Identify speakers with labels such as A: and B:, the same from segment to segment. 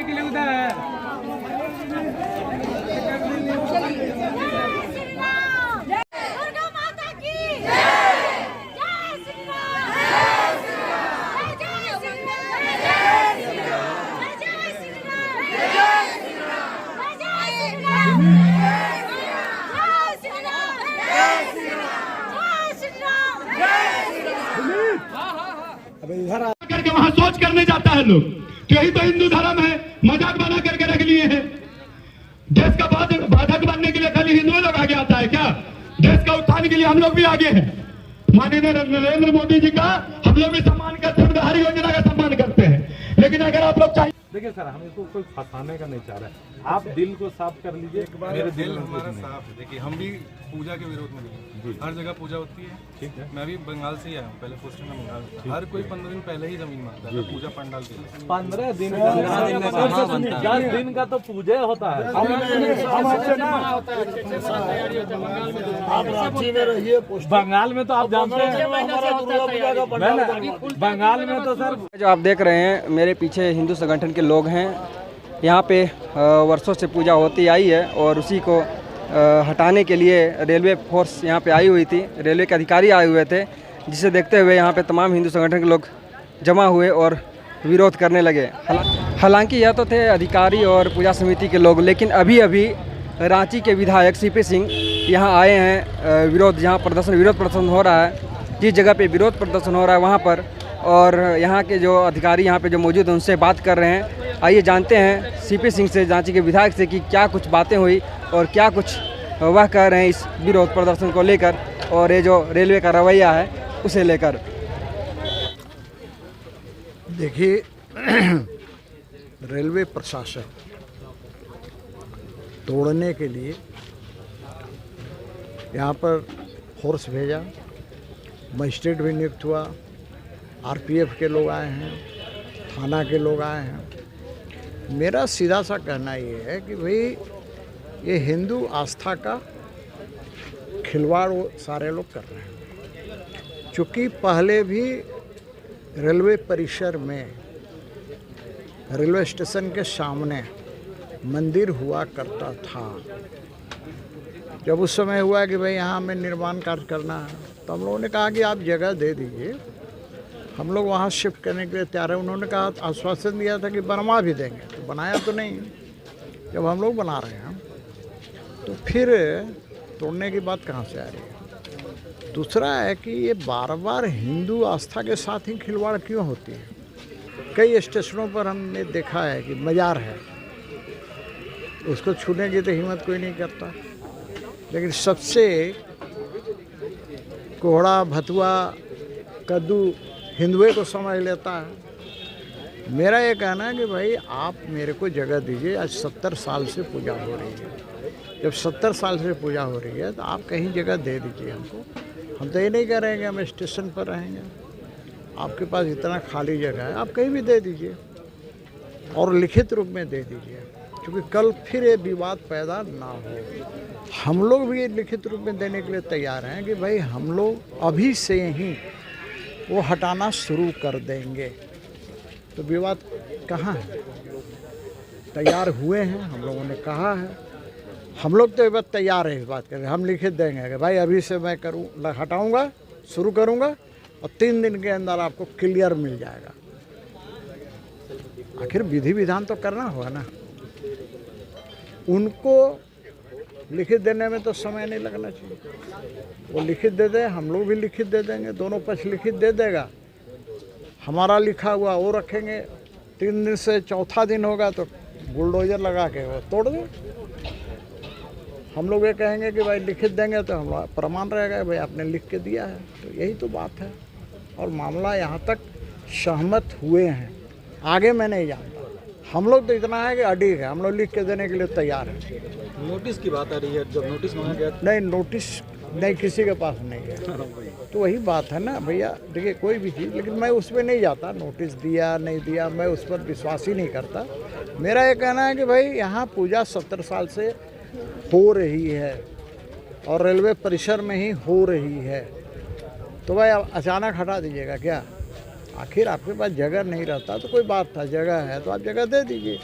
A: के लिए उधर
B: करके वहां सोच करने जाता है लोग, तो यही तो हिंदू धर्म है, मजाक बना करके रख लिए हैं। देश का बाधक बनने के लिए खाली हिंदुओं लोग आगे आता है क्या? देश का उत्थान के लिए हम लोग भी आगे हैं। माननीय नरेंद्र मोदी जी का हम लोग भी सम्मान करते हैं, हर योजना का सम्मान करते हैं। लेकिन अगर आप लोग चाहिए,
C: देखिए सर, हम इसको कोई फंसाने का नहीं चाह रहे, आप दिल को साफ कर लीजिए।
D: मेरे दिल हमारा साफ है। देखिए, हम भी पूजा के विरोध में नहीं, हर जगह पूजा होती है। ठीक है, मैं भी बंगाल से ही आया हूँ, पहले पोस्टिंग में बंगाल था। हर कोई 15 दिन पहले ही जमीन मांगता है पूजा पंडाल के लिए।
C: 15 दिन 10 दिन का तो पूजा होता है। बंगाल में तो आप जानते हैं, बंगाल में तो सर
E: जो आप देख रहे हैं मेरे पीछे हिंदू संगठन के लोग हैं। यहाँ पे वर्षों से पूजा होती आई है और उसी को हटाने के लिए रेलवे फोर्स यहाँ पे आई हुई थी, रेलवे के अधिकारी आए हुए थे, जिसे देखते हुए यहाँ पे तमाम हिंदू संगठन के लोग जमा हुए और विरोध करने लगे। हालांकि यह तो थे अधिकारी और पूजा समिति के लोग, लेकिन अभी अभी रांची के विधायक सीपी सिंह यहाँ आए हैं। विरोध प्रदर्शन हो रहा है, जिस जगह पे विरोध प्रदर्शन हो रहा है वहाँ पर, और यहाँ के जो अधिकारी यहाँ पे जो मौजूद हैं उनसे बात कर रहे हैं। आइए जानते हैं सीपी सिंह से, रांची के विधायक से, कि क्या कुछ बातें हुई और क्या कुछ वह कह रहे हैं इस विरोध प्रदर्शन को लेकर और ये जो रेलवे का रवैया है उसे लेकर।
F: देखिए, रेलवे प्रशासन तोड़ने के लिए यहाँ पर फोर्स भेजा, मजिस्ट्रेट भी नियुक्त हुआ, आरपीएफ के लोग आए हैं, थाना के लोग आए हैं। मेरा सीधा सा कहना ये है कि भाई ये हिंदू आस्था का खिलवाड़ वो सारे लोग कर रहे हैं। चूँकि पहले भी रेलवे परिसर में, रेलवे स्टेशन के सामने मंदिर हुआ करता था। जब उस समय हुआ कि भाई यहाँ हमें निर्माण कार्य करना है, तो हम लोगों ने कहा कि आप जगह दे दीजिए, हम लोग वहाँ शिफ्ट करने के लिए तैयार है। उन्होंने कहा, आश्वासन दिया था कि बनवा भी देंगे, तो बनाया तो नहीं। जब हम लोग बना रहे हैं तो फिर तोड़ने की बात कहाँ से आ रही है? दूसरा है कि ये बार बार हिंदू आस्था के साथ ही खिलवाड़ क्यों होती है? कई स्टेशनों पर हमने देखा है कि मज़ार है, उसको छूने की तो हिम्मत कोई नहीं करता, लेकिन सबसे कोहड़ा, भतुआ, कद्दू हिंदुओं को समझ लेता है। मेरा ये कहना है कि भाई आप मेरे को जगह दीजिए। आज 70 साल से पूजा हो रही है। जब 70 साल से पूजा हो रही है तो आप कहीं जगह दे दीजिए हमको। हम तो ये नहीं कह रहे हैं कि हम स्टेशन पर रहेंगे, आपके पास इतना खाली जगह है, आप कहीं भी दे दीजिए और लिखित रूप में दे दीजिए, क्योंकि कल फिर ये विवाद पैदा ना हो। हम लोग भी लिखित रूप में देने के लिए तैयार हैं कि भाई हम लोग अभी से ही वो हटाना शुरू कर देंगे। तो विवाद कहाँ है? तैयार हुए हैं, हम लोगों ने कहा है, हम लोग तो ये बात तैयार है, इस बात करें, हम लिखित देंगे कि भाई अभी से मैं हटाऊंगा, शुरू करूंगा और 3 दिन के अंदर आपको क्लियर मिल जाएगा। आखिर विधि विधान तो करना होगा ना, उनको लिखित देने में तो समय नहीं लगना चाहिए। वो लिखित दे दे, हम लोग भी लिखित दे देंगे, दोनों पक्ष लिखित दे देगा, हमारा लिखा हुआ वो रखेंगे। 3 दिन से चौथा दिन होगा तो बुलडोजर लगा के वो तोड़ दो। हम लोग ये कहेंगे कि भाई लिखित देंगे तो हमारा प्रमाण रहेगा भाई आपने लिख के दिया है। तो यही तो बात है, और मामला यहाँ तक सहमत हुए हैं, आगे मैं नहीं जानता। हम लोग तो इतना है कि अड़िग है, हम लोग लिख के देने के लिए तैयार हैं।
G: नोटिस की बात आ रही है, जब नोटिस मांगा गया
F: नहीं, नोटिस नहीं, किसी के पास नहीं है। तो वही बात है ना भैया, देखिए कोई भी चीज़, लेकिन मैं उस पर नहीं जाता, नोटिस दिया नहीं दिया मैं उस पर विश्वास ही नहीं करता। मेरा ये कहना है कि भाई यहाँ पूजा 70 साल से हो रही है और रेलवे परिसर में ही हो रही है, तो भाई अचानक हटा दीजिएगा क्या? आखिर आपके पास जगह नहीं रहता तो कोई बात था, जगह है तो आप जगह दे दीजिए।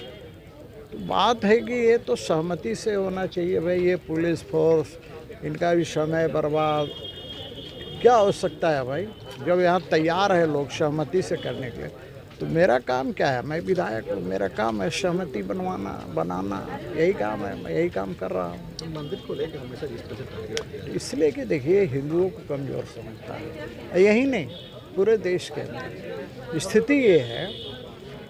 F: तो बात है कि ये तो सहमति से होना चाहिए भाई। ये पुलिस फोर्स, इनका भी समय बर्बाद, क्या हो सकता है भाई? जब यहाँ तैयार है लोग सहमति से करने के लिए, तो मेरा काम क्या है? मैं विधायक हूँ, मेरा काम है सहमति बनाना, यही काम है, मैं यही काम कर रहा हूँ।
G: तो मंदिर को लेकर हमेशा इस तरह से टारगेट
F: इसलिए कि देखिए हिंदुओं को कमज़ोर समझता है, यही नहीं पूरे देश के अंदर स्थिति ये है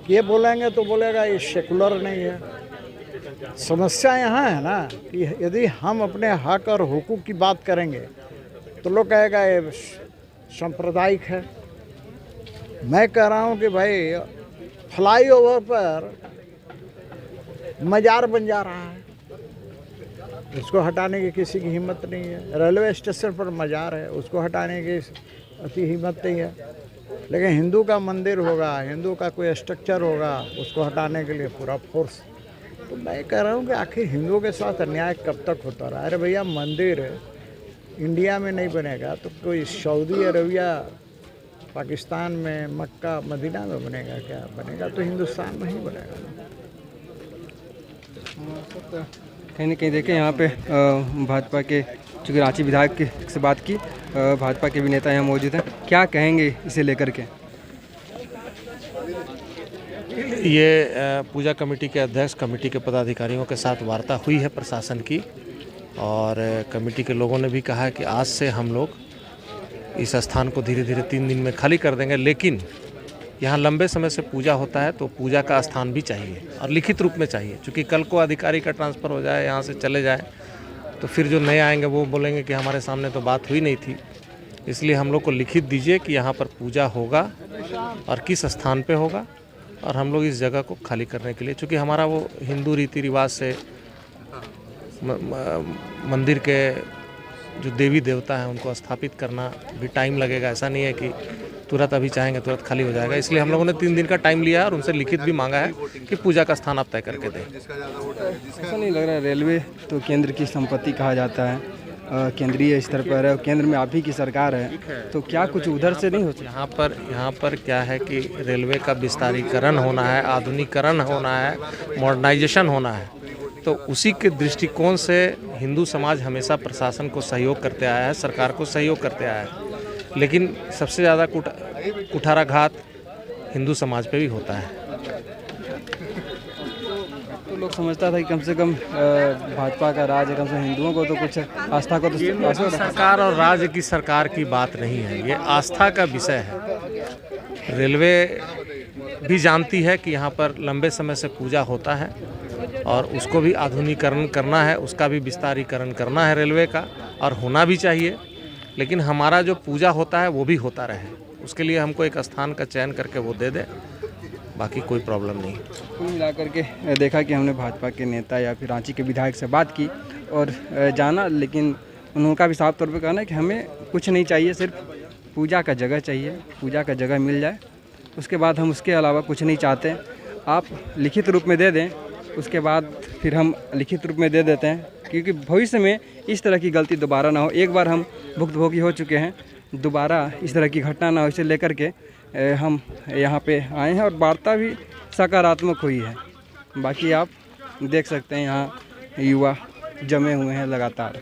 F: कि ये बोलेंगे तो बोलेगा ये सेकुलर नहीं है। समस्या यहाँ है ना कि यदि हम अपने हक और हुकूक की बात करेंगे तो लोग कहेगा ये सांप्रदायिक है। मैं कह रहा हूँ कि भाई फ्लाईओवर पर मजार बन जा रहा है, उसको हटाने की किसी की हिम्मत नहीं है। रेलवे स्टेशन पर मजार है, उसको हटाने की अति हिम्मत नहीं है। लेकिन हिंदू का मंदिर होगा, हिंदू का कोई स्ट्रक्चर होगा, उसको हटाने के लिए पूरा फोर्स। तो मैं कह रहा हूँ कि आखिर हिंदुओं के साथ अन्याय कब तक होता रहा? अरे भैया मंदिर इंडिया में नहीं बनेगा तो कोई सऊदी अरबिया, पाकिस्तान में, मक्का, मदीना में बनेगा क्या? बनेगा तो हिंदुस्तान में ही बनेगा।
E: कहीं ना कहीं देखें यहाँ पे भाजपा के, चूँकि रांची विधायक से बात की, भाजपा के भी नेता यहाँ मौजूद हैं, क्या कहेंगे इसे लेकर के?
A: ये पूजा कमेटी के अध्यक्ष, कमेटी के पदाधिकारियों के साथ वार्ता हुई है प्रशासन की, और कमेटी के लोगों ने भी कहा है कि आज से हम लोग इस स्थान को धीरे धीरे 3 दिन में खाली कर देंगे। लेकिन यहाँ लंबे समय से पूजा होता है तो पूजा का स्थान भी चाहिए और लिखित रूप में चाहिए, क्योंकि कल को अधिकारी का ट्रांसफ़र हो जाए, यहाँ से चले जाए, तो फिर जो नए आएंगे वो बोलेंगे कि हमारे सामने तो बात हुई नहीं थी। इसलिए हम लोग को लिखित दीजिए कि यहाँ पर पूजा होगा और किस स्थान पे होगा, और हम लोग इस जगह को खाली करने के लिए, चूँकि हमारा वो हिंदू रीति रिवाज से मंदिर के जो देवी देवता हैं उनको स्थापित करना भी टाइम लगेगा। ऐसा नहीं है कि तुरंत अभी चाहेंगे तुरंत खाली हो जाएगा। इसलिए हम लोगों ने 3 दिन का टाइम लिया है और उनसे लिखित भी मांगा है कि पूजा का स्थान आप तय करके दें।
E: ऐसा नहीं लग रहा है, रेलवे तो केंद्र की संपत्ति कहा जाता है, केंद्रीय स्तर पर है, केंद्र में आप ही की सरकार है, तो क्या कुछ उधर से नहीं हो सकता?
A: यहाँ पर क्या है कि रेलवे का विस्तारीकरण होना है, आधुनिकीकरण होना है, मॉडर्नाइजेशन होना है, तो उसी के दृष्टिकोण से हिंदू समाज हमेशा प्रशासन को सहयोग करते आया है, सरकार को सहयोग करते आया है। लेकिन सबसे ज़्यादा कुठाराघात हिंदू समाज पे भी होता है।
E: तो लोग समझता था कि कम से कम भाजपा का राज है, कम से कम हिंदुओं को तो कुछ आस्था को तो
A: सरकार और राज्य की सरकार की बात नहीं है, ये आस्था का विषय है। रेलवे भी जानती है कि यहाँ पर लंबे समय से पूजा होता है और उसको भी आधुनिकीकरण करना है, उसका भी विस्तारीकरण करना है रेलवे का, और होना भी चाहिए। लेकिन हमारा जो पूजा होता है वो भी होता रहे, उसके लिए हमको एक स्थान का चयन करके वो दे दे, बाकी कोई प्रॉब्लम नहीं।
E: कुल मिलाकर के देखा कि हमने भाजपा के नेता या फिर रांची के विधायक से बात की और जाना, लेकिन उनका भी साफ तौर पे कहना है कि हमें कुछ नहीं चाहिए, सिर्फ पूजा का जगह चाहिए, पूजा का जगह मिल जाए, उसके बाद हम उसके अलावा कुछ नहीं चाहते। आप लिखित रूप में दे दें, उसके बाद फिर हम लिखित रूप में दे देते हैं, क्योंकि भविष्य में इस तरह की गलती दोबारा ना हो। एक बार हम भुक्तभोगी हो चुके हैं, दोबारा इस तरह की घटना ना हो, इसे लेकर के हम यहाँ पे आए हैं और वार्ता भी सकारात्मक हुई है। बाकी आप देख सकते हैं यहाँ युवा जमे हुए हैं लगातार।